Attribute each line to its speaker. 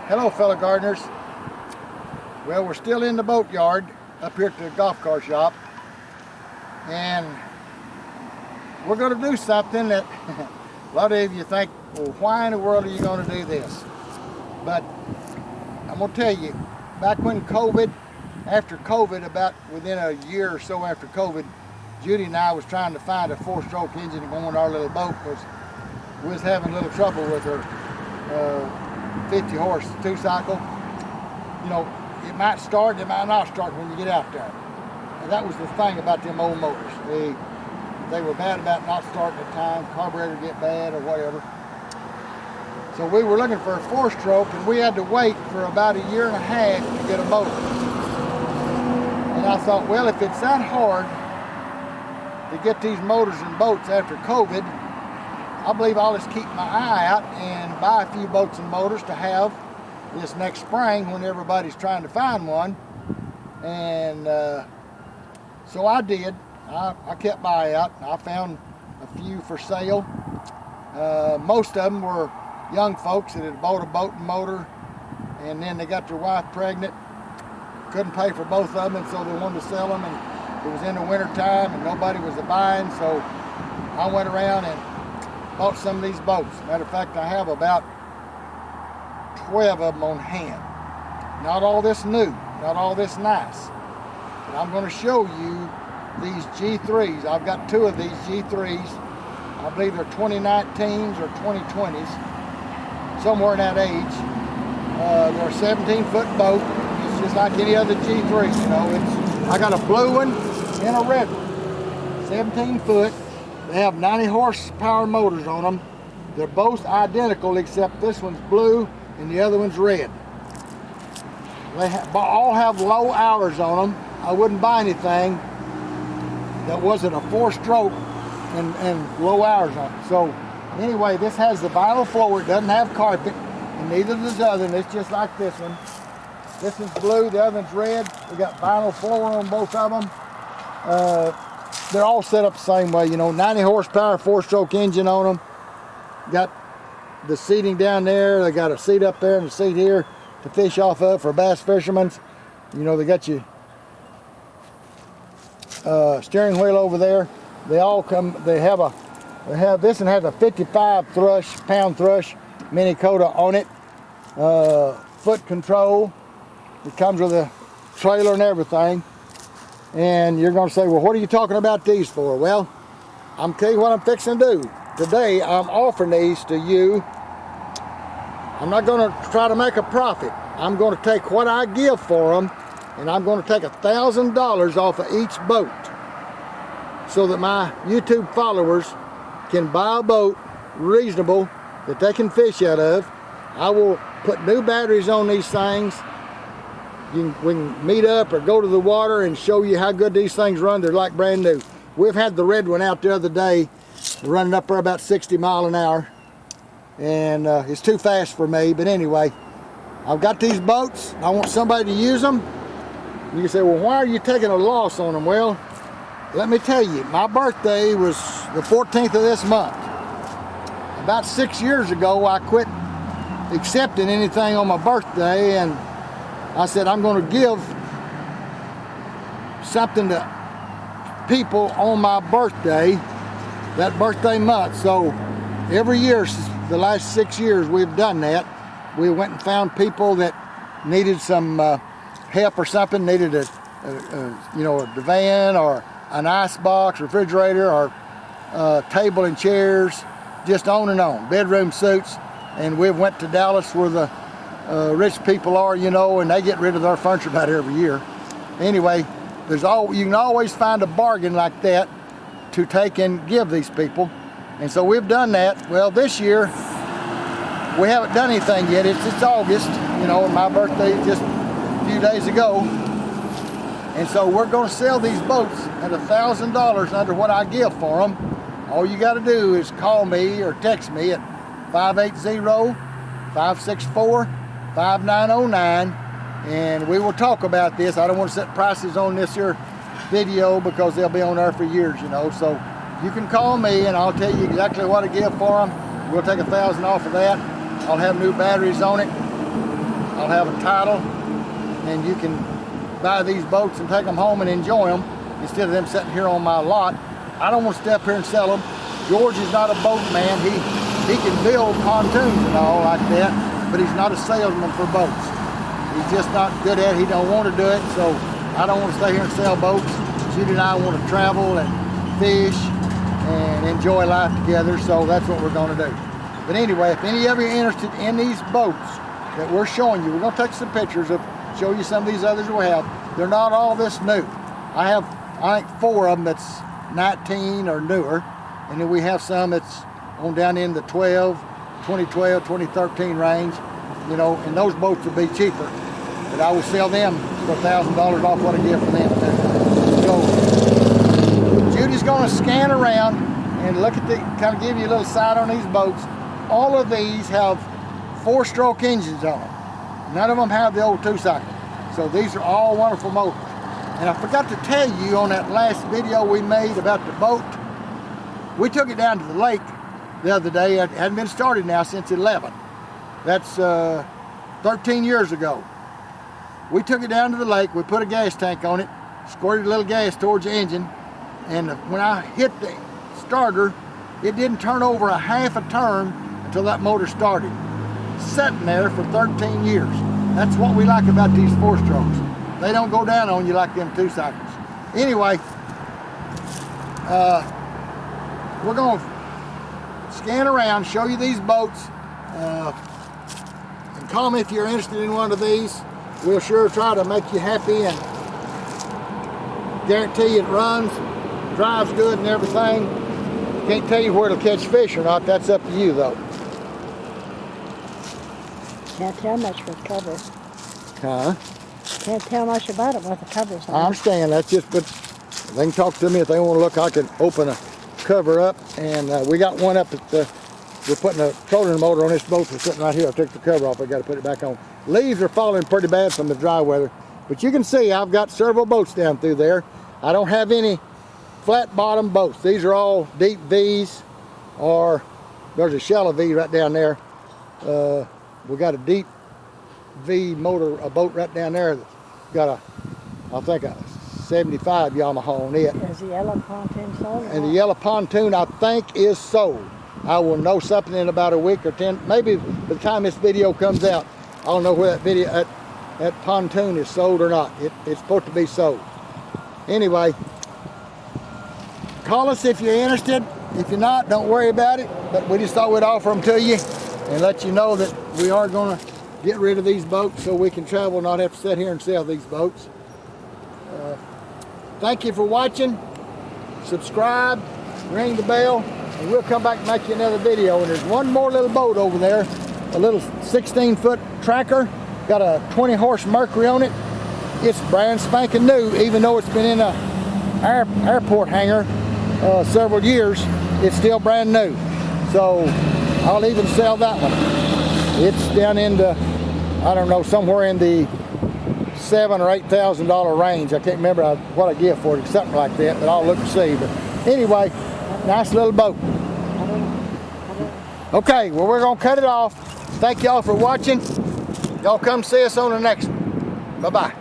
Speaker 1: Hello, fellow gardeners. Well, we're still in the boat yard up here at the golf car shop, and we're going to do something that a lot of you think, well, why in the world are you going to do this? But I'm going to tell you, back when after COVID, about within a year or so after COVID, Judy and I was trying to find a 4-stroke engine to go on our little boat because we was having a little trouble with her 50-horse 2-cycle. You know, it might start, it might not start when you get out there. And that was the thing about them old motors. They were bad about not starting at times, carburetor get bad or whatever. So we were looking for a 4-stroke, and we had to wait for about a year and a half to get a motor. And I thought, well, if it's that hard to get these motors in boats after COVID, I believe I'll just keep my eye out and buy a few boats and motors to have this next spring when everybody's trying to find one. And so I did. I kept my eye out. I found a few for sale. Most of them were young folks that had bought a boat and motor, and then they got their wife pregnant, couldn't pay for both of them, and so they wanted to sell them, and it was in the winter time and nobody was buying, so I went around and bought some of these boats. Matter of fact, I have about 12 of them on hand. Not all this new, not all this nice, but I'm going to show you these G3s. I've got 2 of these G3s. I believe they're 2019s or 2020s, somewhere in that age. They're a 17-foot boat. It's just like any other G3, you know. I got a blue one and a red one, 17 foot. They have 90 horsepower motors on them. They're both identical except this one's blue and the other one's red. They all have low hours on them. I wouldn't buy anything that wasn't a 4-stroke and low hours on it. So anyway, this has the vinyl floor. It doesn't have carpet, and neither does the other one. It's just like this one. This one's blue, the other one's red. We got vinyl floor on both of them. They're all set up the same way, you know, 90 horsepower 4-stroke engine on them. Got the seating down there. They got a seat up there and a seat here to fish off of for bass fishermen. You know, they got you steering wheel over there. They all come, this one has a 55 pound thrush Mini Cota on it. Foot control. It comes with a trailer and everything. And you're going to say, well, what are you talking about these for? Well, I'm telling you what I'm fixing to do. Today, I'm offering these to you. I'm not going to try to make a profit. I'm going to take what I give for them, and I'm going to take $1,000 off of each boat so that my YouTube followers can buy a boat reasonable that they can fish out of. I will put new batteries on these things. We can meet up or go to the water and show you how good these things run. They're like brand new. We've had the red one out the other day running up there about 60 miles an hour, and it's too fast for me. But anyway, I've got these boats. I want somebody to use them. You can say, well, why are you taking a loss on them? Well, let me tell you, my birthday was the 14th of this month. About 6 years ago, I quit accepting anything on my birthday, and I said, I'm going to give something to people on my birthday, that birthday month. So every year, the last 6 years, we've done that. We went and found people that needed some help or something, needed a divan or an ice box, refrigerator, or table and chairs, just on and on, bedroom suits. And we went to Dallas where the rich people are, you know, and they get rid of their furniture about every year. Anyway, you can always find a bargain like that to take and give these people. And so we've done that. Well, this year, we haven't done anything yet. It's August, you know, and my birthday is just a few days ago. And so we're going to sell these boats at $1,000 under what I give for them. All you got to do is call me or text me at 580-564-5909, and we will talk about this. I don't want to set prices on this here video because they'll be on there for years, you know. So you can call me and I'll tell you exactly what I give for them. We'll take $1,000 off of that. I'll have new batteries on it. I'll have a title, and you can buy these boats and take them home and enjoy them instead of them sitting here on my lot. I don't want to step here and sell them. George is not a boat man. He can build pontoons and all like that, but he's not a salesman for boats. He's just not good at it. He don't want to do it, so I don't want to stay here and sell boats. Judy and I want to travel and fish and enjoy life together, so that's what we're going to do. But anyway, if any of you are interested in these boats that we're showing you, we're going to take some pictures of, show you some of these others we have. They're not all this new. I have, I think, 4 of them that's 19 or newer, and then we have some that's on down in the 2012, 2013 range, you know, and those boats will be cheaper. But I will sell them for $1,000 off what I get for them too. So Judy's going to scan around and look at the, kind of give you a little sight on these boats. All of these have 4-stroke engines on them. None of them have the old 2-cycle. So these are all wonderful motors. And I forgot to tell you on that last video we made about the boat, we took it down to the lake the other day. It hadn't been started now since 11. That's 13 years ago. We took it down to the lake, we put a gas tank on it, squirted a little gas towards the engine, and when I hit the starter, it didn't turn over a half a turn until that motor started. Sitting there for 13 years. That's what we like about these 4-strokes. They don't go down on you like them 2-cycles. Anyway, we're going to scan around, show you these boats, and call me if you're interested in one of these. We'll sure try to make you happy and guarantee it runs, drives good and everything. Can't tell you where to catch fish or not. That's up to you though.
Speaker 2: Can't tell much with the cover.
Speaker 1: Huh?
Speaker 2: Can't tell much about it with the cover's on.
Speaker 1: I understand. That's just, but they can talk to me if they want to look. I can open a cover up, and we got one up at the, we're putting a trolling motor on this boat. We're sitting right here. I took the cover off. I got to put it back on. Leaves are falling pretty bad from the dry weather, but you can see I've got several boats down through there. I don't have any flat bottom boats. These are all deep V's, or there's a shallow V right down there. We got a deep V motor, a boat right down there that's got a, I think a 75 Yamaha on it.
Speaker 2: Is the yellow pontoon sold?
Speaker 1: And the yellow pontoon I think is sold. I will know something in about a week or 10, maybe by the time this video comes out, I'll know where that pontoon is sold or not. It's supposed to be sold. Anyway, call us if you're interested. If you're not, don't worry about it. But we just thought we'd offer them to you and let you know that we are going to get rid of these boats so we can travel, not have to sit here and sell these boats. Thank you for watching. Subscribe, ring the bell, and we'll come back and make you another video. And there's one more little boat over there, a little 16-foot tracker, got a 20-horse Mercury on it. It's brand spanking new, even though it's been in a airport hangar several years. It's still brand new. So I'll even sell that one. It's down into, I don't know, somewhere in the $7,000 or $8,000 range. I can't remember what I get for it, something like that, but I'll look and see. But anyway, nice little boat. Okay, well, we're gonna cut it off. Thank y'all for watching. Y'all come see us on the next one. Bye-bye.